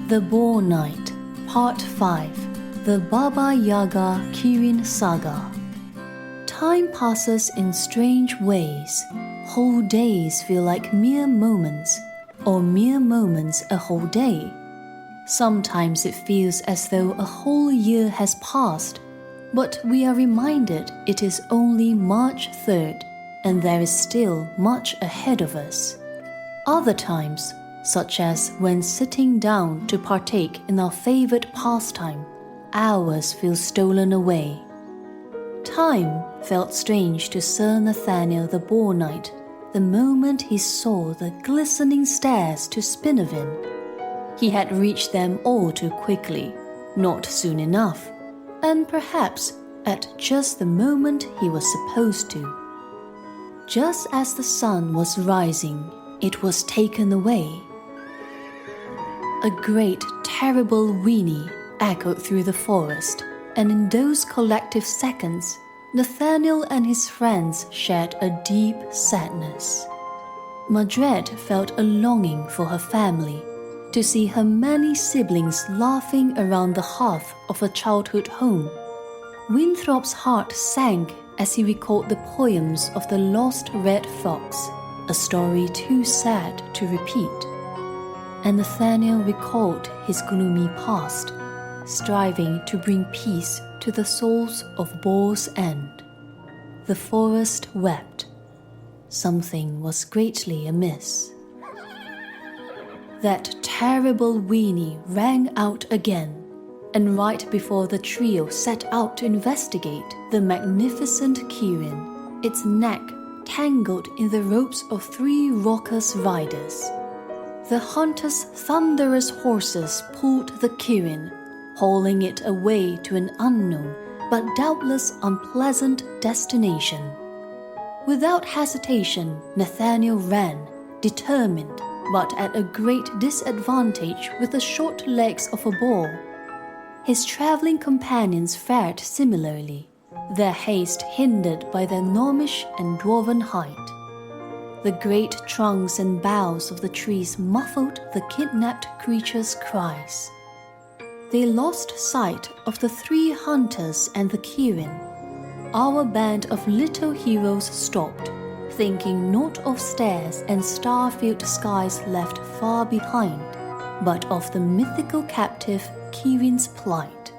The Boar Knight, Part 5, The Baba Yaga Kirin Saga. Time passes in strange ways. Whole days feel like mere moments, or mere moments a whole day. Sometimes it feels as though a whole year has passed, but we are reminded it is only March 3rd, and there is still much ahead of us. Other times, such as when sitting down to partake in our favorite pastime, hours feel stolen away. Time felt strange to Sir Nathaniel the Boar Knight the moment he saw the glistening stairs to Spinovin. He had reached them all too quickly, not soon enough, and perhaps at just the moment he was supposed to. Just as the sun was rising, it was taken away. A great, terrible whinny echoed through the forest, and in those collective seconds, Nathaniel and his friends shared a deep sadness. Madred felt a longing for her family, to see her many siblings laughing around the hearth of a childhood home. Winthrop's heart sank as he recalled the poems of the lost red fox, a story too sad to repeat. And Nathaniel recalled his gloomy past, striving to bring peace to the souls of Boar's End. The forest wept. Something was greatly amiss. That terrible whinny rang out again, and right before the trio set out to investigate the magnificent Kirin, its neck tangled in the ropes of 3 raucous riders. The hunters' thunderous horses pulled the Kirin, hauling it away to an unknown but doubtless unpleasant destination. Without hesitation, Nathaniel ran, determined, but at a great disadvantage with the short legs of a boar. His traveling companions fared similarly, their haste hindered by their gnomish and dwarven height. The great trunks and boughs of the trees muffled the kidnapped creatures' cries. They lost sight of the 3 hunters and the Kirin. Our band of little heroes stopped, thinking not of stairs and star-filled skies left far behind, but of the mythical captive Kirin's plight.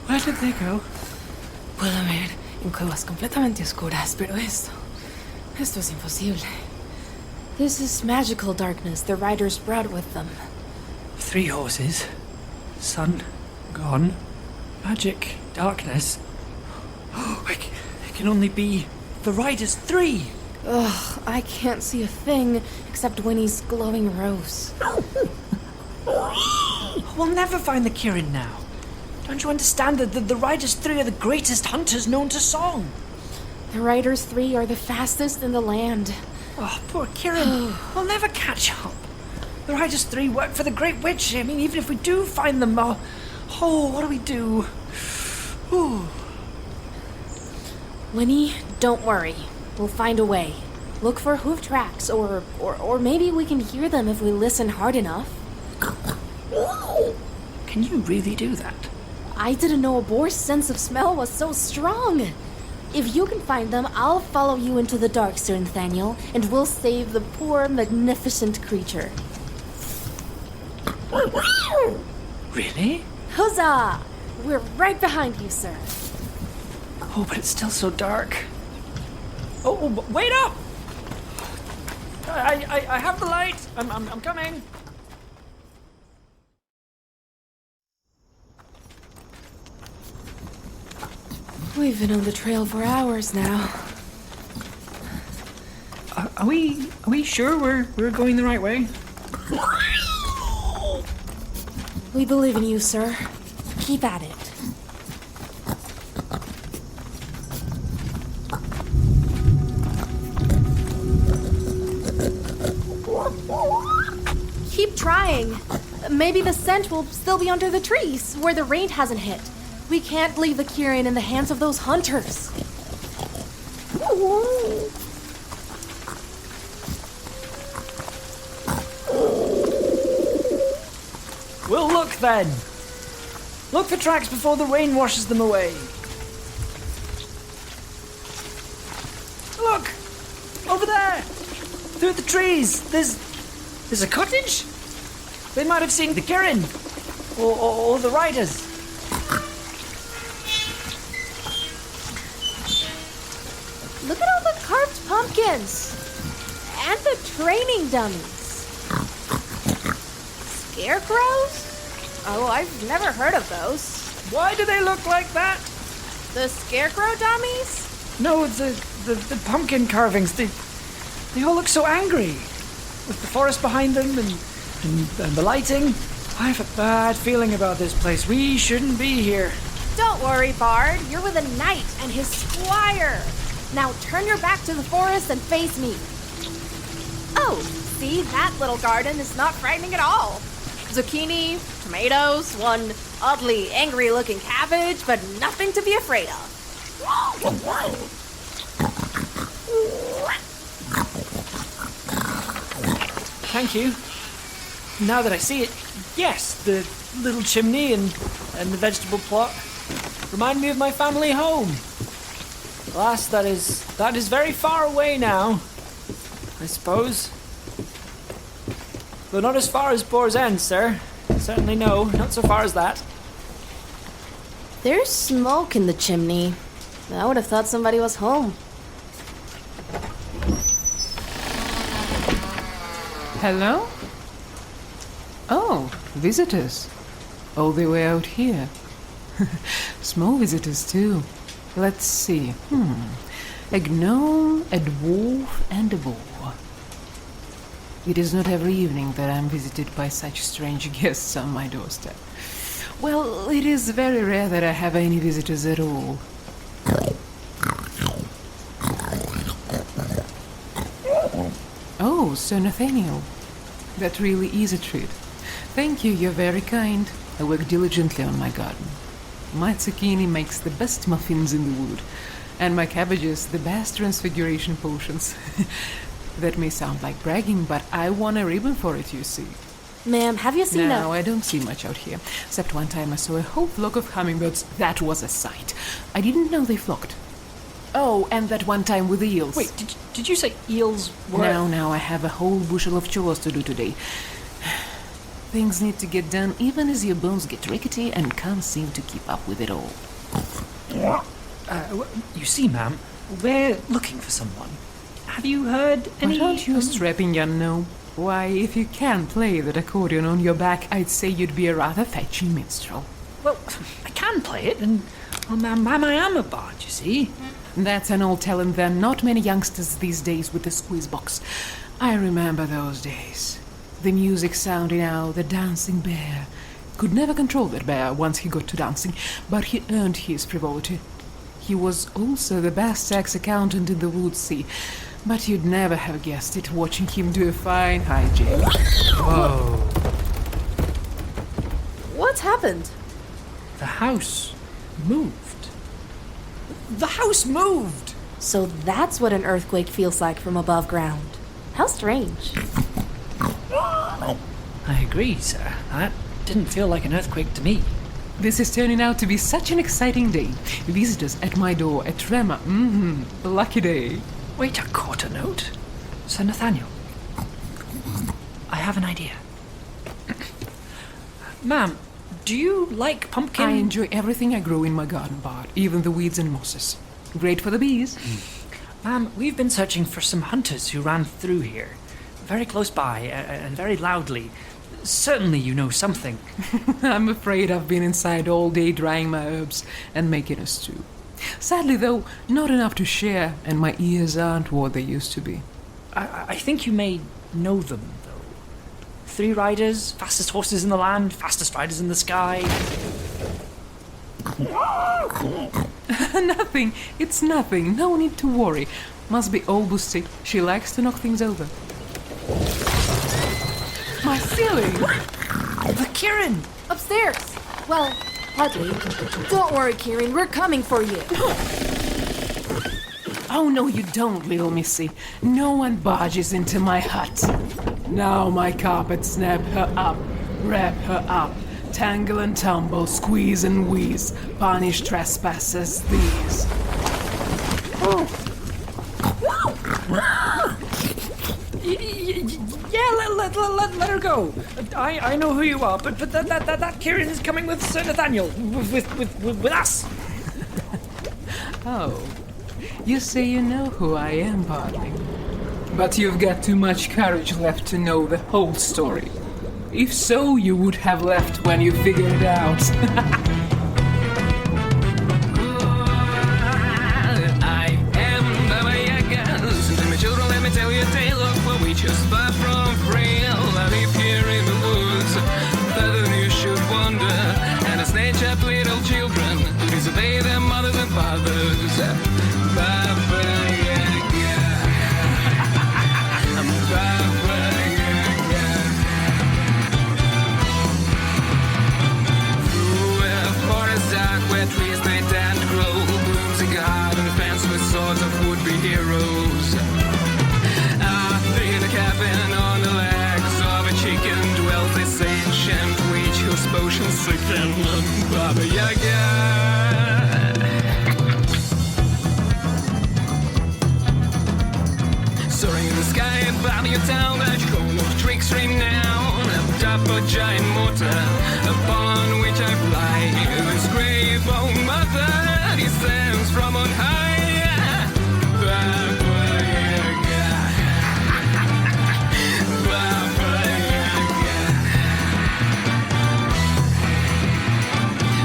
Where did they go? Puedo ver en cuevas completamente oscuras, pero esto es imposible. This is magical darkness the riders brought with them. 3 horses, sun gone, magic, darkness. It can only be the riders 3. Ugh, I can't see a thing except Winnie's glowing rose. We'll never find the Kirin now. Don't you understand that the riders 3 are the greatest hunters known to song? The riders 3 are the fastest in the land. Oh, poor Kirin. We'll never catch up. The riders 3 work for the Great Witch. I mean, even if we do find them, what do we do? Ooh. Winnie, don't worry. We'll find a way. Look for hoof tracks, or maybe we can hear them if we listen hard enough. Can you really do that? I didn't know a boar's sense of smell was so strong. If you can find them, I'll follow you into the dark, Sir Nathaniel, and we'll save the poor, magnificent creature. Really? Huzzah! We're right behind you, sir. Oh, but it's still so dark. Oh, wait up! I have the light. I'm coming. We've been on the trail for hours now. Are we sure we're going the right way? We believe in you, sir. Keep at it. Keep trying. Maybe the scent will still be under the trees, where the rain hasn't hit. We can't leave the Kirin in the hands of those hunters. We'll look then. Look for tracks before the rain washes them away. Look! Over there! Through the trees! There's a cottage? They might have seen the Kirin. Or the riders. Look at all the carved pumpkins. And the training dummies. Scarecrows? Oh, I've never heard of those. Why do they look like that? The scarecrow dummies? No, the pumpkin carvings. They all look so angry. With the forest behind them and the lighting. I have a bad feeling about this place. We shouldn't be here. Don't worry, Bard. You're with a knight and his squire. Now turn your back to the forest and face me. Oh, see, that little garden is not frightening at all. Zucchini, tomatoes, one oddly angry-looking cabbage, but nothing to be afraid of. Thank you. Now that I see it, yes, the little chimney and the vegetable plot remind me of my family home. Alas, that is very far away now, I suppose. Though not as far as Boar's End, sir. Certainly no, not so far as that. There's smoke in the chimney. I would have thought somebody was home. Hello? Oh, visitors. All the way out here. Small visitors, too. Let's see. A gnome, a dwarf, and a boar. It is not every evening that I am visited by such strange guests on my doorstep. Well, it is very rare that I have any visitors at all. Oh, Sir Nathaniel. That really is a treat. Thank you, you're very kind. I work diligently on my garden. My zucchini makes the best muffins in the wood, and my cabbages the best transfiguration potions. That may sound like bragging, but I won a ribbon for it, you see. Ma'am, have you seen No, I don't see much out here, except one time I saw a whole flock of hummingbirds. That was a sight. I didn't know they flocked. Oh, and that one time with the eels. Wait, did you say eels were... Now I have a whole bushel of chores to do today. Things need to get done even as your bones get rickety and can't seem to keep up with it all. You see, ma'am, we're looking for someone. Have you heard any... But aren't you a strapping young gnome? Why, if you can play that accordion on your back, I'd say you'd be a rather fetching minstrel. Well, I can play it, and... Well, ma'am, I am a bard, you see. That's an old talent then. Not many youngsters these days with the squeeze box. I remember those days. The music sounding out, the dancing bear. Could never control that bear once he got to dancing, but he earned his frivolity. He was also the best tax accountant in the woods, see, but you'd never have guessed it watching him do a fine hijack. Whoa. What's happened? The house moved. The house moved! So that's what an earthquake feels like from above ground. How strange. I agree, sir. That didn't feel like an earthquake to me. This is turning out to be such an exciting day. Visitors at my door, a tremor. Lucky day. Wait, a quarter note? Sir Nathaniel, I have an idea. Ma'am, do you like pumpkin? I enjoy everything I grow in my garden, Bard, even the weeds and mosses. Great for the bees. Ma'am, we've been searching for some hunters who ran through here. Very close by, and very loudly. Certainly you know something. I'm afraid I've been inside all day drying my herbs and making a stew. Sadly, though, not enough to share, and my ears aren't what they used to be. I think you may know them, though. 3 riders, fastest horses in the land, fastest riders in the sky. Nothing. It's nothing. No need to worry. Must be old Busty. She likes to knock things over. My ceiling! The Kirin! Upstairs. Well, Oddly. Don't worry, Kirin, we're coming for you. Oh, no, you don't, little missy. No one barges into my hut. Now, my carpet, snap her up, wrap her up, tangle and tumble, squeeze and wheeze, punish trespassers these. Yeah, let her go. I know who you are, but that Kirin is coming with Sir Nathaniel, with us. Oh, you say you know who I am, Barley. But you've got too much courage left to know the whole story. If so, you would have left when you figured it out. I am Baba Yaga. Listen to me, children, let me tell you a tale of what we just far from frail. I live here in the woods, further you should wander. And as nature little children disobey their mothers and fathers. Baba Yaga. I'm Baba Yaga. Through a forest dark where trees they tend to grow, blooms a garden fence with swords of would-be heroes. In a cabin on the legs of a chicken dwells this ancient witch whose potions sicken Baba Yaga. Soaring in the sky above your town, that cone of tricks renown, atop a giant mortar upon which I fly. This grave bone mother descends from on high. Baba Yaga. Baba Yaga.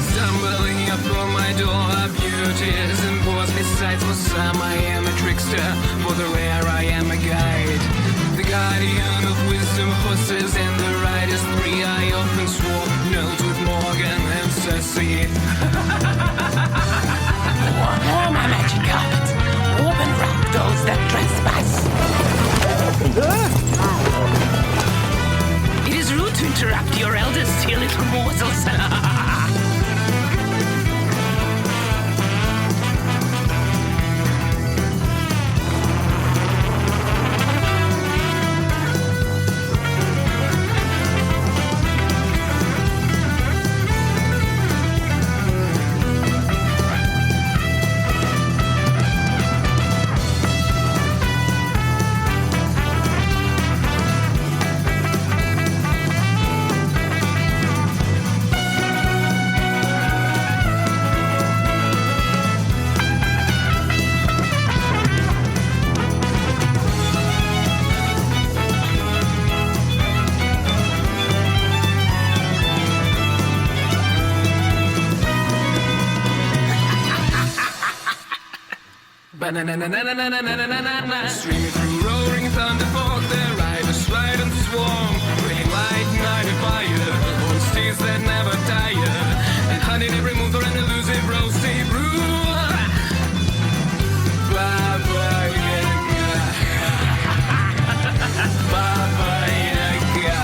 Stumbling upon my door are beauties and pours. Besides, for some I am a trickster, for the rare I am a guide. The guardian of wisdom, horses, and the riders three. I often swore notes with Morgan and Cersei. Oh, my magic carpet. Open round those that trespass. It is rude to interrupt your elders, dear little mortals. Streaming through roaring thunder fog, their riders ride and swarm, bringing light, night, and fire, on steeds that never tire, and honey every move and elusive roasty brew. Baba Yaga. Baba Yaga.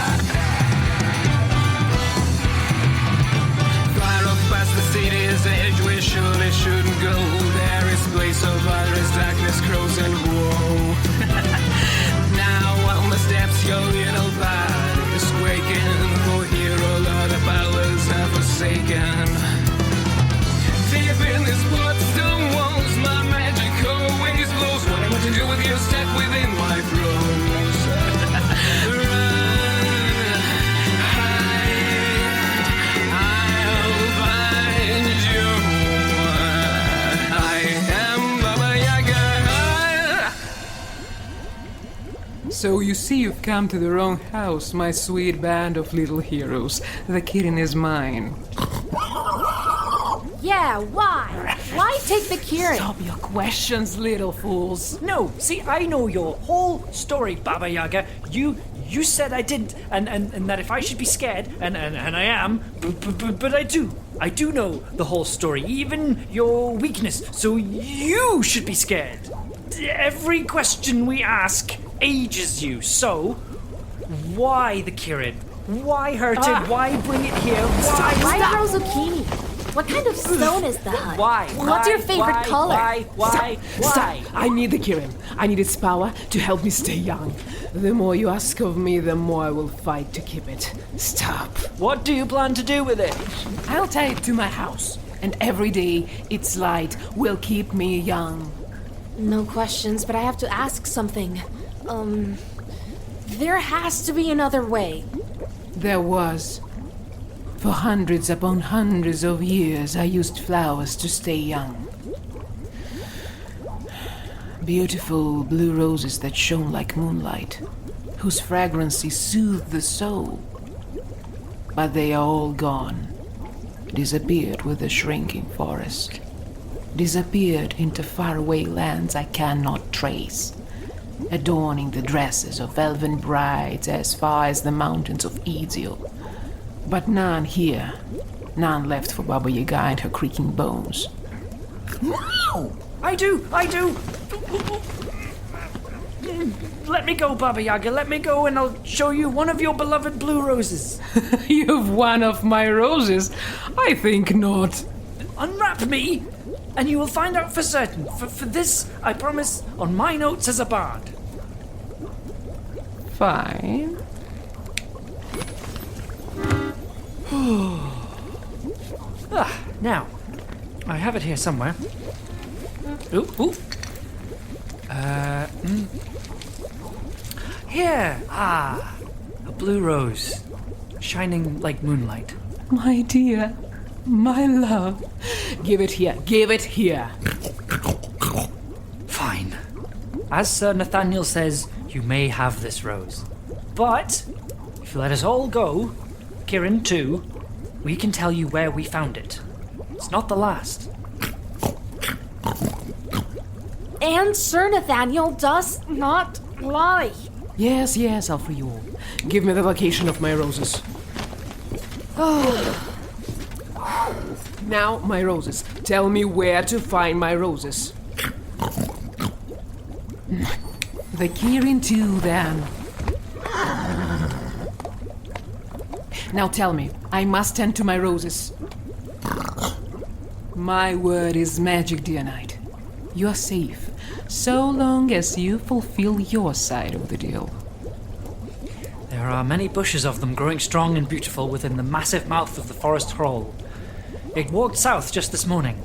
Far off past the city's edge, we surely shouldn't go. There is place of others, darkness, crows, and woe. Now on the steps, your little body is quaking, for here all other powers are forsaken. Deep in these bloodstone walls, my magic always glows. What I want to do with you, stuck within my throes. Run, hide, I'll find you. I am Baba Yaga. So you see you've come to the wrong house, my sweet band of little heroes. The Kirin is mine. Yeah, why? Why take the Kirin? Stop your questions, little fools. No, see, I know your whole story, Baba Yaga. You said I didn't, and that if I should be scared, and I am, but I do. I do know the whole story, even your weakness, so you should be scared. Every question we ask ages you, so why the Kirin? Why hurt it? Why bring it here? Why? Why grow zucchini? What kind of stone is that? Why? What's your favorite color? Why? Stop! I need the Kirin. I need its power to help me stay young. The more you ask of me, the more I will fight to keep it. Stop. What do you plan to do with it? I'll tie it to my house, and every day its light will keep me young. No questions, but I have to ask something. There has to be another way. There was. For hundreds upon hundreds of years, I used flowers to stay young. Beautiful blue roses that shone like moonlight, whose fragrances soothed the soul. But they are all gone, disappeared with the shrinking forest, disappeared into faraway lands I cannot trace, adorning the dresses of elven brides as far as the mountains of Ezio. But none here, none left for Baba Yaga and her creaking bones. I do! Let me go, Baba Yaga, let me go and I'll show you one of your beloved blue roses. You've one of my roses? I think not. Unwrap me, and you will find out for certain. For this, I promise, on my notes as a bard. Fine. Now, I have it here somewhere. Ooh. Here. A blue rose, shining like moonlight. My dear, my love. Give it here. Fine. As Sir Nathaniel says, you may have this rose. But, if you let us all go, Kirin too, we can tell you where we found it. It's not the last. And Sir Nathaniel does not lie. Yes, I'll free you all. Give me the location of my roses. Now, my roses. Tell me where to find my roses. The Kirin too, then. Now tell me, I must tend to my roses. My word is magic, dear knight. You're safe, so long as you fulfill your side of the deal. There are many bushes of them growing strong and beautiful within the massive mouth of the forest hall. It walked south just this morning.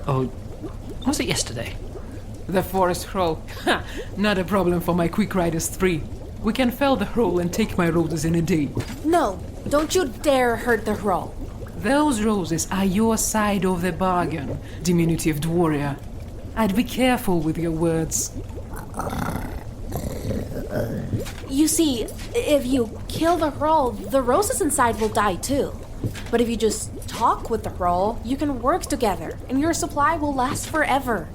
Oh, was it yesterday? The forest hroll. Not a problem for my quick riders 3. We can fell the hroll and take my roses in a day. No, don't you dare hurt the hroll. Those roses are your side of the bargain, diminutive warrior. I'd be careful with your words. You see, if you kill the hroll, the roses inside will die too. But if you just talk with the hroll, you can work together, and your supply will last forever.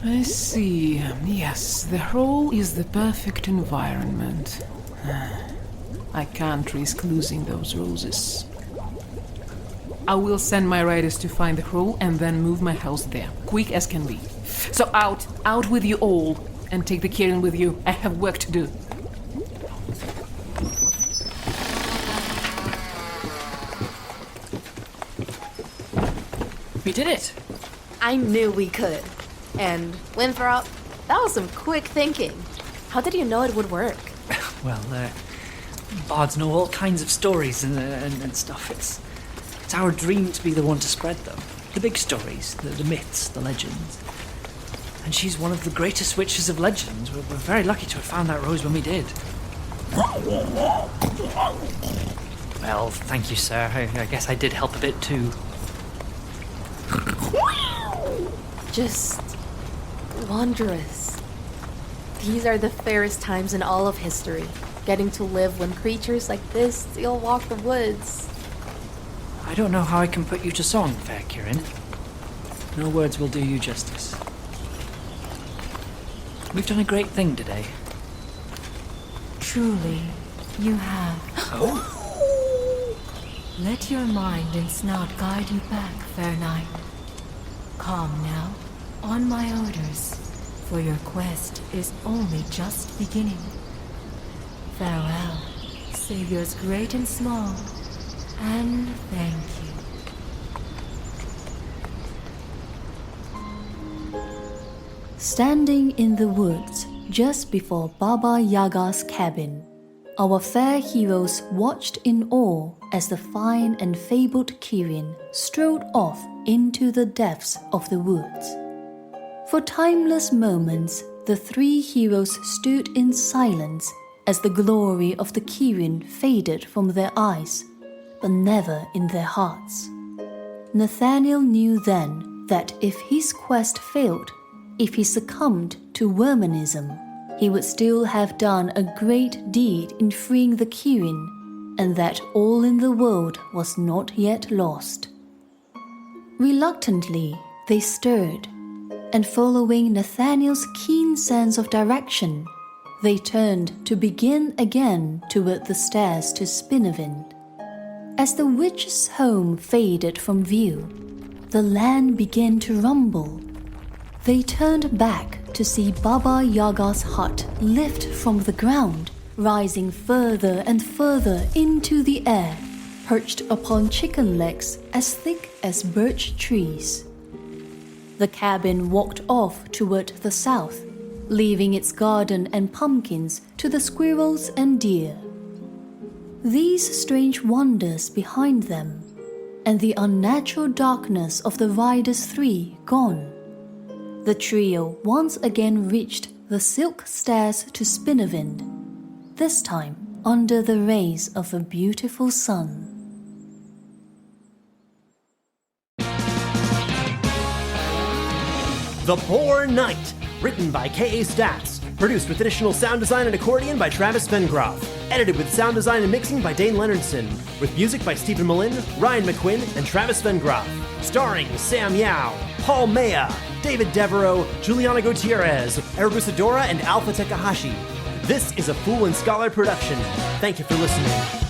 I see. Yes, the hroll is the perfect environment. I can't risk losing those roses. I will send my riders to find the hroll and then move my house there, quick as can be. So out with you all, and take the Kirin with you. I have work to do. We did it! I knew we could. And Winthrop, that was some quick thinking. How did you know it would work? Well, bards know all kinds of stories and stuff. It's our dream to be the one to spread them. The big stories, the myths, the legends. And she's one of the greatest witches of legends. We're very lucky to have found that rose when we did. Well, thank you, sir. I guess I did help a bit too. Just wondrous. These are the fairest times in all of history. Getting to live when creatures like this still walk the woods. I don't know how I can put you to song, fair Kirin. No words will do you justice. We've done a great thing today. Truly, you have. Oh? Let your mind and snout guide you back, fair knight. Calm now, on my orders, for your quest is only just beginning. Farewell, saviors great and small, and thank you. Standing in the woods just before Baba Yaga's cabin, our fair heroes watched in awe as the fine and fabled Kirin strode off into the depths of the woods. For timeless moments, the three heroes stood in silence as the glory of the Kirin faded from their eyes, but never in their hearts. Nathaniel knew then that if his quest failed, if he succumbed to Wormanism, he would still have done a great deed in freeing the Kirin, and that all in the world was not yet lost. Reluctantly, they stirred, and following Nathaniel's keen sense of direction, they turned to begin again toward the stairs to Spinnerwind. As the witch's home faded from view, the land began to rumble. They turned back to see Baba Yaga's hut lift from the ground, rising further and further into the air, perched upon chicken legs as thick as birch trees. The cabin walked off toward the south, leaving its garden and pumpkins to the squirrels and deer. These strange wonders behind them, and the unnatural darkness of the riders three gone, the trio once again reached the silk stairs to Spinnerwind, this time under the rays of a beautiful sun. The Boar Knight, written by K.A. Statz, produced with additional sound design and accordion by Travis Vengroff, edited with sound design and mixing by Dayn Leonardson, with music by Stephen Melin, Ryan McQuinn, and Travis Vengroff, starring Sam Yeow, Paul Maya, David Devereaux, Juliana Gutierrez, Erebusadora, and Alpha Takahashi. This is a Fool and Scholar production. Thank you for listening.